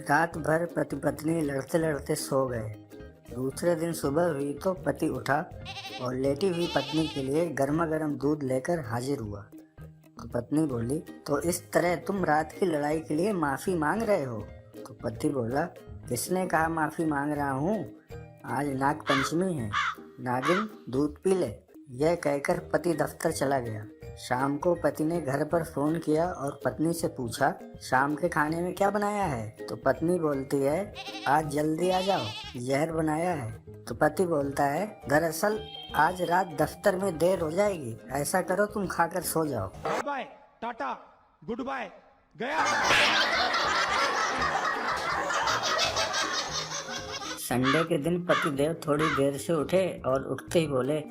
रात भर पति पत्नी लड़ते लड़ते सो गए। दूसरे दिन सुबह हुई तो पति उठा और लेटी हुई पत्नी के लिए गर्मा गर्म दूध लेकर हाजिर हुआ। तो पत्नी बोली, तो इस तरह तुम रात की लड़ाई के लिए माफ़ी मांग रहे हो? तो पति बोला, किसने कहा माफ़ी मांग रहा हूँ? आज नाग पंचमी है, नागिन दूध पी ले। यह कहकर पति दफ्तर चला गया। शाम को पति ने घर पर फोन किया और पत्नी से पूछा, शाम के खाने में क्या बनाया है? तो पत्नी बोलती है, आज जल्दी आ जाओ, जहर बनाया है। तो पति बोलता है, दरअसल आज रात दफ्तर में देर हो जाएगी, ऐसा करो तुम खाकर सो जाओ। Bye bye, tata, goodbye, गया। संडे के दिन पतिदेव थोड़ी देर से उठे और उठते ही बोले,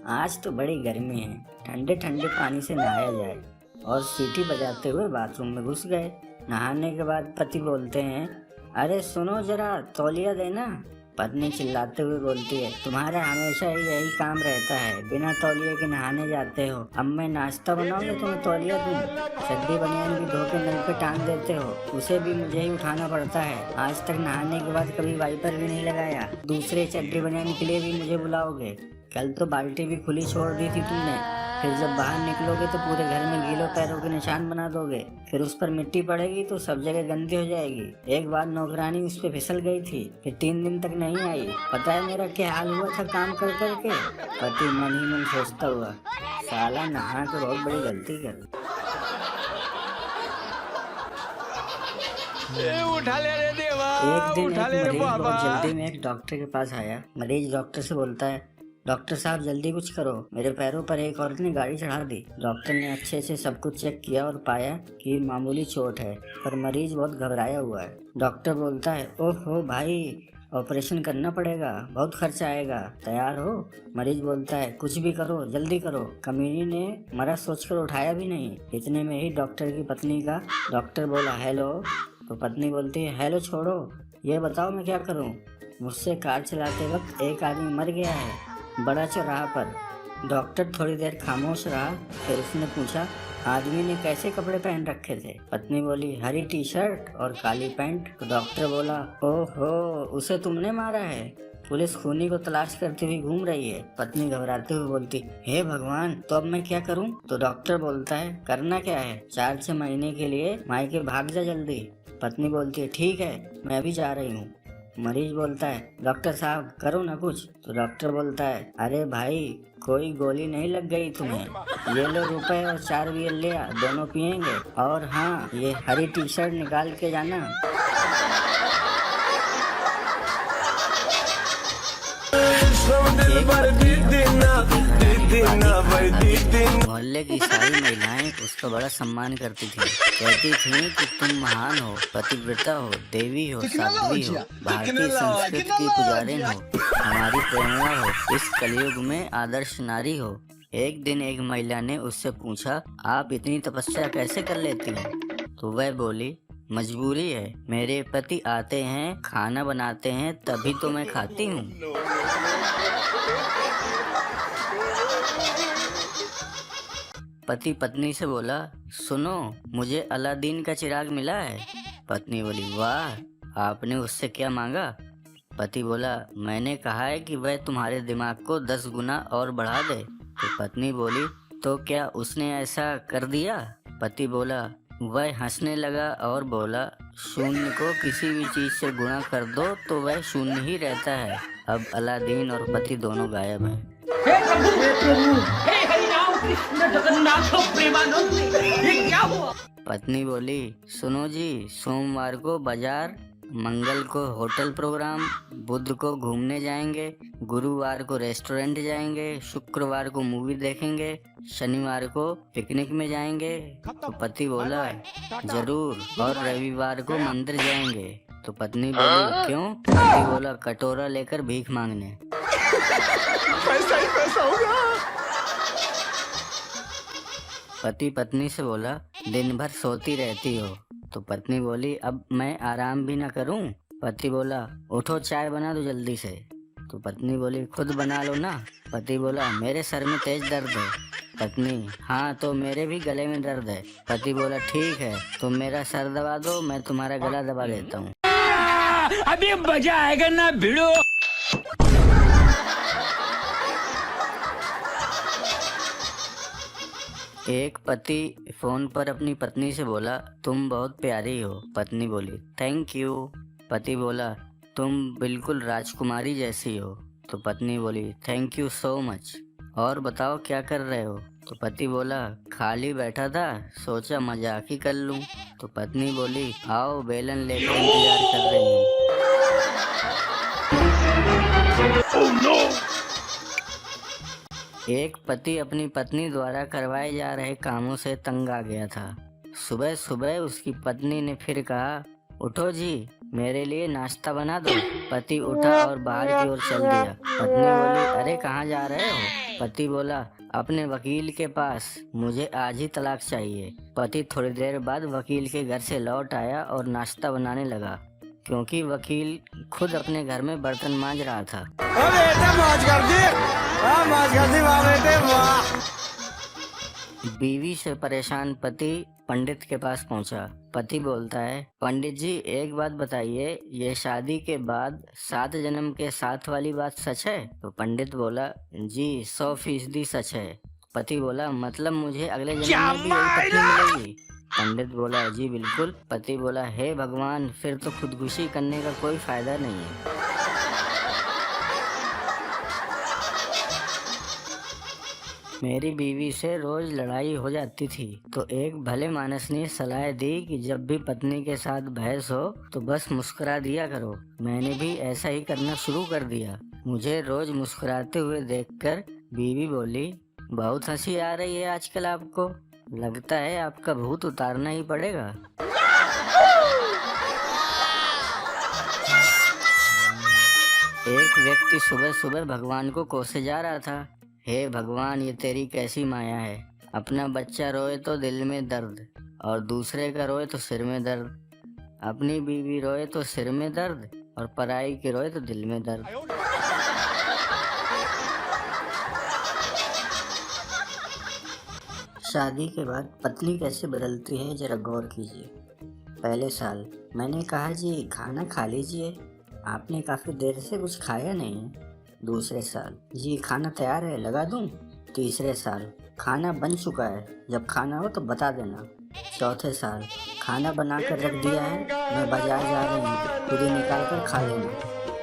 आज तो बड़ी गर्मी है, ठंडे ठंडे पानी से नहाया जाए। और सीटी बजाते हुए बाथरूम में घुस गए। नहाने के बाद पति बोलते हैं, अरे सुनो जरा, तौलिया देना। पत्नी चिल्लाते हुए बोलती है, तुम्हारा हमेशा ही यही काम रहता है, बिना तौलिए के नहाने जाते हो। अब मैं नाश्ता बनाऊंगी तुम्हें तौलिया दूं? चड्डी बनियान भी धो के नल पे टांग देते हो, उसे भी मुझे ही उठाना पड़ता है। आज तक नहाने के बाद कभी वाइपर भी नहीं लगाया, दूसरे चड्डी बनियान के लिए भी मुझे बुलाओगे? कल तो बाल्टी भी खुली छोड़ दी थी तुमने। फिर जब बाहर निकलोगे तो पूरे घर में गीलों पैरों के निशान बना दोगे, फिर उस पर मिट्टी पड़ेगी तो सब जगह गंदी हो जाएगी। एक बार नौकरानी उस पे फिसल गई थी, फिर 3 दिन तक नहीं आई। पता है मेरा क्या हाल हुआ था काम कर करके? पति मन ही मन सोचता हुआ, साला नहा के बहुत बड़ी गलती कर। उठा ले रे देवा, एक दिन उठा एक ले रे मरीज बाबा। बहुत जल्दी में एक डॉक्टर के पास आया। मरीज डॉक्टर से बोलता है, डॉक्टर साहब जल्दी कुछ करो, मेरे पैरों पर एक औरत ने गाड़ी चढ़ा दी। डॉक्टर ने अच्छे से सब कुछ चेक किया और पाया कि मामूली चोट है, पर मरीज बहुत घबराया हुआ है। डॉक्टर बोलता है, ओहो भाई, ऑपरेशन करना पड़ेगा, बहुत खर्चा आएगा, तैयार हो? मरीज बोलता है, कुछ भी करो, जल्दी करो। कमीनी ने मरा सोचकर उठाया भी नहीं। इतने में ही डॉक्टर की पत्नी का डॉक्टर बोला, हेलो। तो पत्नी बोलती है, हेलो छोड़ो, ये बताओ मैं क्या करूं? मुझसे कार चलाते वक्त एक आदमी मर गया है, बड़ा चौराहा पर। डॉक्टर थोड़ी देर खामोश रहा, फिर उसने पूछा, आदमी ने कैसे कपड़े पहन रखे थे? पत्नी बोली, हरी टी शर्ट और काली पैंट। तो डॉक्टर बोला, ओहो, उसे तुमने मारा है? पुलिस खूनी को तलाश करती हुई घूम रही है। पत्नी घबराते हुए बोलती, हे भगवान, तो अब मैं क्या करूं? तो डॉक्टर बोलता है, करना क्या है, 4-6 महीने के लिए मायके भाग जा जल्दी। पत्नी बोलती है, ठीक है, मैं भी जा रही हूँ। मरीज बोलता है, डॉक्टर साहब करो ना कुछ। तो डॉक्टर बोलता है, अरे भाई, कोई गोली नहीं लग गई तुम्हें, ये लो रुपए और 4 बियर ले आ, दोनों पियेंगे। और हाँ, ये हरी टी शर्ट निकाल के जाना। मोहल्ले की सारी महिलाएं उसका बड़ा सम्मान करती थी। कहती थी कि तुम महान हो, पतिव्रता हो, देवी हो, साध्वी हो, भारतीय संस्कृति की पुजारिन हो, हमारी प्रेरणा हो, इस कलयुग में आदर्श नारी हो। एक दिन एक महिला ने उससे पूछा, आप इतनी तपस्या कैसे कर लेती हैं? तो वह बोली, मजबूरी है, मेरे पति आते हैं, खाना बनाते हैं, तभी तो मैं खाती हूँ। पति पत्नी से बोला, सुनो, मुझे अलादीन का चिराग मिला है। पत्नी बोली, वाह, आपने उससे क्या मांगा? पति बोला, मैंने कहा है कि वह तुम्हारे दिमाग को 10 गुना और बढ़ा दे। तो पत्नी बोली, तो क्या उसने ऐसा कर दिया? पति बोला, वह हंसने लगा और बोला, शून्य को किसी भी चीज से गुणा कर दो तो वह शून्य ही रहता है। अब अलादीन और पति दोनों गायब हैं। ये क्या हुआ? पत्नी बोली, सुनो जी, सोमवार को बाजार, मंगल को होटल प्रोग्राम, बुध को घूमने जाएंगे, गुरुवार को रेस्टोरेंट जाएंगे, शुक्रवार को मूवी देखेंगे, शनिवार को पिकनिक में जाएंगे। तो पति बोला, जरूर, और रविवार को मंदिर जाएंगे। तो पत्नी बोली, क्यों? पति बोला, कटोरा लेकर भीख मांगने। पैसा ही पैसा होगा। पति पत्नी से बोला, दिन भर सोती रहती हो। तो पत्नी बोली, अब मैं आराम भी न करूं? पति बोला, उठो, चाय बना दो जल्दी से। तो पत्नी बोली, खुद बना लो ना। पति बोला, मेरे सर में तेज दर्द है। पत्नी, हाँ तो मेरे भी गले में दर्द है। पति बोला, ठीक है, तुम मेरा सर दबा दो, मैं तुम्हारा गला दबा देता हूँ। अभी मजा आएगा ना भिड़ो। एक पति फोन पर अपनी पत्नी से बोला, तुम बहुत प्यारी हो। पत्नी बोली, थैंक यू। पति बोला, तुम बिल्कुल राजकुमारी जैसी हो। तो पत्नी बोली, थैंक यू सो मच। और बताओ क्या कर रहे हो? तो पति बोला, खाली बैठा था, सोचा मजाक ही कर लूं। तो पत्नी बोली, आओ बेलन लेकर इंतजार कर रही हूँ। एक पति अपनी पत्नी द्वारा करवाए जा रहे कामों से तंग आ गया था। सुबह सुबह उसकी पत्नी ने फिर कहा, उठो जी, मेरे लिए नाश्ता बना दो। पति उठा और बाहर की ओर चल दिया। पत्नी बोली, अरे कहाँ जा रहे हो? पति बोला, अपने वकील के पास, मुझे आज ही तलाक चाहिए। पति थोड़ी देर बाद वकील के घर से लौट आया और नाश्ता बनाने लगा, क्योंकि वकील खुद अपने घर में बर्तन मांज रहा था। बीवी से परेशान पति पंडित के पास पहुंचा। पति बोलता है, पंडित जी एक बात बताइए, ये शादी के बाद 7 जन्म के साथ वाली बात सच है? तो पंडित बोला, जी 100% सच है। पति बोला, मतलब मुझे अगले जन्म में भी यही पत्नी मिलेगी? पंडित बोला, जी बिल्कुल। पति बोला, हे भगवान, फिर तो खुदकुशी करने का कोई फायदा नहीं है। मेरी बीवी से रोज लड़ाई हो जाती थी, तो एक भले मानस ने सलाह दी कि जब भी पत्नी के साथ बहस हो तो बस मुस्कुरा दिया करो। मैंने भी ऐसा ही करना शुरू कर दिया। मुझे रोज मुस्कुराते हुए देखकर बीवी बोली, बहुत हंसी आ रही है आजकल आपको, लगता है आपका भूत उतारना ही पड़ेगा। एक व्यक्ति सुबह सुबह भगवान को कोसे जा रहा था, हे भगवान, ये तेरी कैसी माया है, अपना बच्चा रोए तो दिल में दर्द, और दूसरे का रोए तो सिर में दर्द, अपनी बीवी रोए तो सिर में दर्द, और पराई की रोए तो दिल में दर्द। शादी के बाद पत्नी कैसे बदलती है, जरा गौर कीजिए। पहले साल, मैंने कहा जी खाना खा लीजिए, आपने काफ़ी देर से कुछ खाया नहीं है। दूसरे साल, जी खाना तैयार है, लगा दूं? तीसरे साल, खाना बन चुका है, जब खाना हो तो बता देना। चौथे साल, खाना बना कर रख दिया है, मैं बाजार जा रही हूँ, खुद ही निकाल कर खा लेना।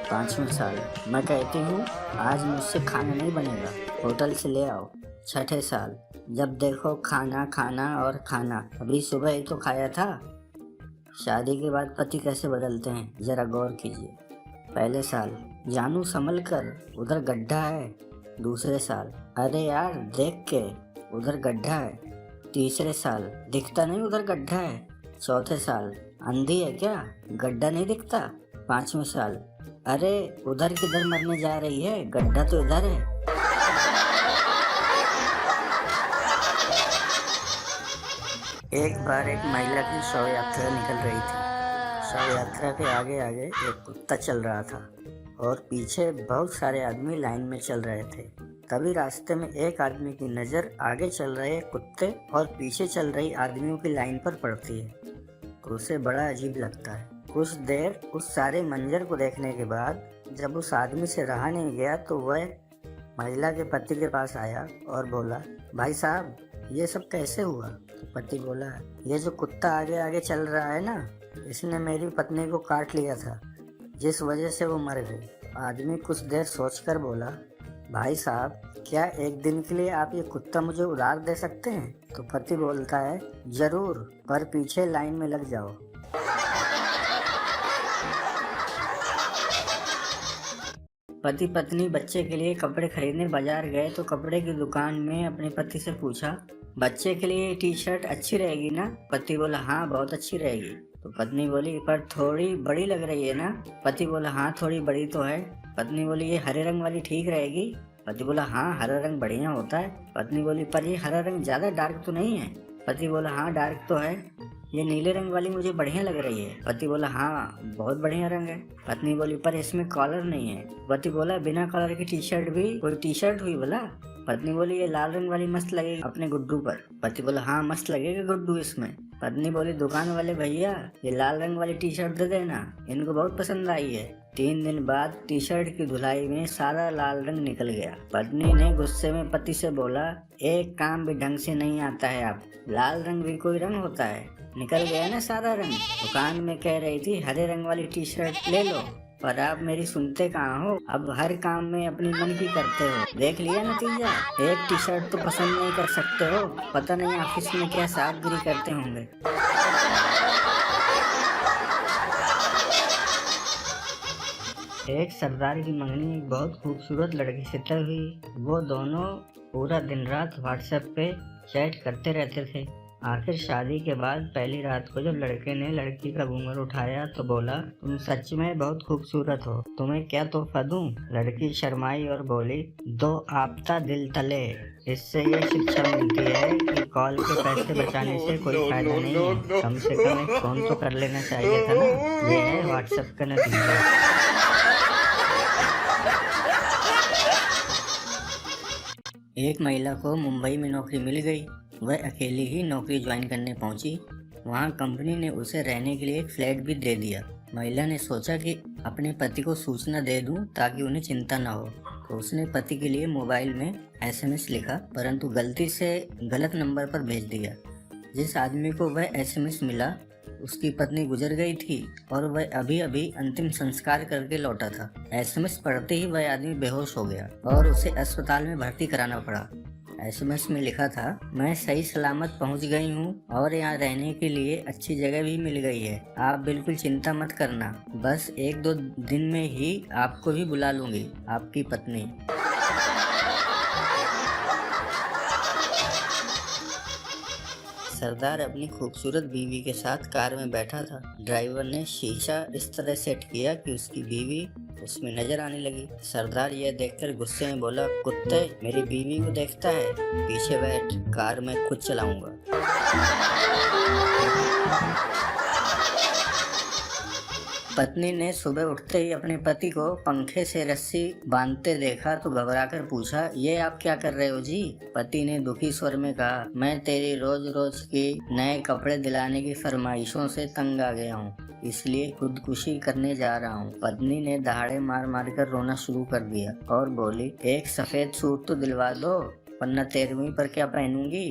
पाँचवें साल, मैं कहती हूँ आज मुझसे खाना नहीं बनेगा, होटल से ले आओ। छठे साल, जब देखो खाना खाना और खाना, अभी सुबह ही तो खाया था। शादी के बाद पति कैसे बदलते हैं, जरा गौर कीजिए। पहले साल, जानू संभल कर, उधर गड्ढा है। दूसरे साल, अरे यार देख के, उधर गड्ढा है। तीसरे साल, दिखता नहीं उधर गड्ढा है। चौथे साल, अंधी है क्या, गड्ढा नहीं दिखता। पांचवें साल, अरे उधर किधर मरने जा रही है, गड्ढा तो इधर है। एक बार एक महिला की शव यात्रा निकल रही थी। शव यात्रा के आगे आगे एक कुत्ता चल रहा था और पीछे बहुत सारे आदमी लाइन में चल रहे थे। तभी रास्ते में एक आदमी की नज़र आगे चल रहे कुत्ते और पीछे चल रही आदमियों की लाइन पर पड़ती है, तो उसे बड़ा अजीब लगता है। कुछ देर उस सारे मंजर को देखने के बाद जब उस आदमी से रहा नहीं गया तो वह महिला के पति के पास आया और बोला, भाई साहब ये सब कैसे हुआ? तो पति बोला, ये जो कुत्ता आगे आगे चल रहा है ना, इसने मेरी पत्नी को काट लिया था, जिस वजह से वो मर गई। आदमी कुछ देर सोचकर बोला, भाई साहब क्या एक दिन के लिए आप ये कुत्ता मुझे उधार दे सकते हैं? तो पति बोलता है, जरूर, पर पीछे लाइन में लग जाओ। पति पत्नी बच्चे के लिए कपड़े खरीदने बाजार गए तो कपड़े की दुकान में अपने पति से पूछा, बच्चे के लिए टी शर्ट अच्छी रहेगी ना? पति बोला, हाँ बहुत अच्छी रहेगी। तो पत्नी बोली, पर थोड़ी बड़ी लग रही है ना? पति बोला, हाँ थोड़ी बड़ी तो है। पत्नी बोली, ये हरे रंग वाली ठीक रहेगी? पति बोला, हाँ हरा रंग बढ़िया होता है। पत्नी बोली, पर ये हरा रंग ज़्यादा डार्क तो नहीं है? पति बोला, हाँ डार्क तो है। ये नीले रंग वाली मुझे बढ़िया लग रही है। पति बोला, हाँ बहुत बढ़िया रंग है। पत्नी बोली, पर इसमें कॉलर नहीं है। पति बोला, बिना कॉलर की टी शर्ट भी कोई टी शर्ट हुई भला? पत्नी बोली ये लाल रंग वाली मस्त लगेगी अपने गुड्डू पर। पति बोला हाँ मस्त लगेगा गुड्डू इसमें। पत्नी बोली दुकान वाले भैया ये लाल रंग वाली टी शर्ट दे देना, इनको बहुत पसंद आई है। 3 दिन बाद टी शर्ट की धुलाई में सारा लाल रंग निकल गया। पत्नी ने गुस्से में पति से बोला एक काम भी ढंग से नहीं आता है आप, लाल रंग भी कोई रंग होता है, निकल गया ना सारा रंग। दुकान में कह रही थी हरे रंग वाली टी शर्ट ले लो, पर आप मेरी सुनते कहाँ हो, अब हर काम में अपनी मन की करते हो। देख लिया नतीजा, एक टी शर्ट तो पसंद नहीं कर सकते हो, पता नहीं ऑफिस में क्या साफगिरी करते होंगे। एक सरदार की मंगनी एक बहुत खूबसूरत लड़की से तय हुई। वो दोनों पूरा दिन रात व्हाट्सएप पे चैट करते रहते थे। आखिर शादी के बाद पहली रात को जब लड़के ने लड़की का घूंघट उठाया तो बोला तुम सच में बहुत खूबसूरत हो, तुम्हें क्या तोहफा दूं? लड़की शर्माई और बोली दो आपता दिल तले। इससे ये शिक्षा मिलती है कि कॉल के पैसे बचाने से कोई फायदा नहीं है, कम से कम एक फोन तो कर लेना चाहिए था ना। ये है व्हाट्सएप का नतीजा। एक महिला को मुंबई में नौकरी मिल गई। वह अकेली ही नौकरी ज्वाइन करने पहुंची। वहां कंपनी ने उसे रहने के लिए एक फ्लैट भी दे दिया। महिला ने सोचा कि अपने पति को सूचना दे दूं ताकि उन्हें चिंता न हो, तो उसने पति के लिए मोबाइल में SMS लिखा, परंतु गलती से गलत नंबर पर भेज दिया। जिस आदमी को वह SMS मिला उसकी पत्नी गुजर गई थी और वह अभी अभी अंतिम संस्कार करके लौटा था। SMS पढ़ते ही वह आदमी बेहोश हो गया और उसे अस्पताल में भर्ती कराना पड़ा। SMS में लिखा था मैं सही सलामत पहुंच गई हूं और यहाँ रहने के लिए अच्छी जगह भी मिल गई है, आप बिल्कुल चिंता मत करना, बस 1-2 दिन में ही आपको भी बुला लूंगी, आपकी पत्नी। सरदार अपनी खूबसूरत बीवी के साथ कार में बैठा था। ड्राइवर ने शीशा इस तरह सेट किया कि उसकी बीवी उसमें नजर आने लगी। सरदार यह देखकर गुस्से में बोला कुत्ते मेरी बीवी को देखता है, पीछे बैठ, कार में खुद चलाऊंगा। पत्नी ने सुबह उठते ही अपने पति को पंखे से रस्सी बांधते देखा तो घबराकर पूछा ये आप क्या कर रहे हो जी? पति ने दुखी स्वर में कहा मैं तेरी रोज रोज की नए कपड़े दिलाने की फरमाइशों से तंग आ गया हूँ, इसलिए खुदकुशी करने जा रहा हूँ। पत्नी ने दहाड़े मार मार कर रोना शुरू कर दिया और बोली एक सफेद सूट तो दिलवा दो, वरना 13वीं पर क्या पहनूंगी।